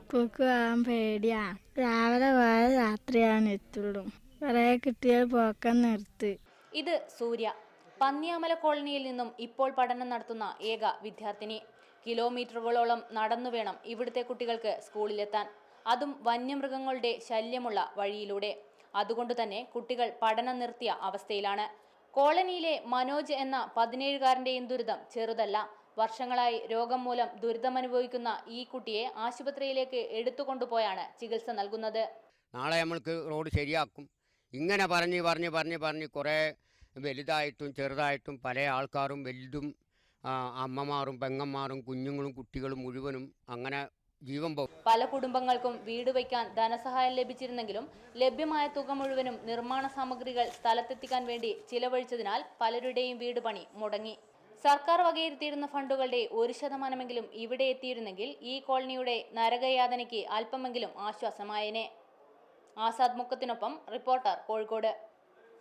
സ്കൂൾക്ക് പോകാൻ പേടിയാ. രാവിലെ പോയാൽ രാത്രിയാണ് എത്തുള്ളൂ. കുറേ കുട്ടികൾ പോക്കാൻ നിർത്തി. ഇത് സൂര്യ, പന്നിയാമല കോളനിയിൽ നിന്നും ഇപ്പോൾ പഠനം നടത്തുന്ന ഏക വിദ്യാർത്ഥിനി. കിലോമീറ്ററുകളോളം നടന്നു വേണം ഇവിടുത്തെ കുട്ടികൾക്ക് സ്കൂളിലെത്താൻ, അതും വന്യമൃഗങ്ങളുടെ ശല്യമുള്ള വഴിയിലൂടെ. അതുകൊണ്ട് തന്നെ കുട്ടികൾ പഠനം നിർത്തിയ അവസ്ഥയിലാണ്. കോളനിയിലെ മനോജ് എന്ന 17-കാരന്റെയും ദുരിതം ചെറുതല്ല. വർഷങ്ങളായി രോഗം മൂലം ദുരിതമനുഭവിക്കുന്ന ഈ കുട്ടിയെ ആശുപത്രിയിലേക്ക് എടുത്തുകൊണ്ടുപോയാണ് ചികിത്സ നൽകുന്നത്. നാളെ നമ്മൾക്ക് റോഡ് ശരിയാക്കും. ഇങ്ങനെ പറഞ്ഞ് കുറേ വലുതായിട്ടും ചെറുതായിട്ടും പല ആൾക്കാരും വലുതും അമ്മമാരും പെങ്ങന്മാരും കുഞ്ഞുങ്ങളും കുട്ടികളും മുഴുവനും അങ്ങനെ ജീവൻ പോകും. പല കുടുംബങ്ങൾക്കും വീട് വയ്ക്കാൻ ധനസഹായം ലഭിച്ചിരുന്നെങ്കിലും ലഭ്യമായ തുക മുഴുവനും നിർമ്മാണ സാമഗ്രികൾ സ്ഥലത്തെത്തിക്കാൻ വേണ്ടി ചിലവഴിച്ചതിനാൽ പലരുടെയും വീട് പണി മുടങ്ങി. സർക്കാർ വകയിരുത്തിയിരുന്ന ഫണ്ടുകളുടെ 1% ഇവിടെ എത്തിയിരുന്നെങ്കിൽ ഈ കോളനിയുടെ നരകയാതനയ്ക്ക് അല്പമെങ്കിലും ആശ്വാസമായേനെ. ആസാദ് മുക്കത്തിനൊപ്പം റിപ്പോർട്ടർ, കോഴിക്കോട്.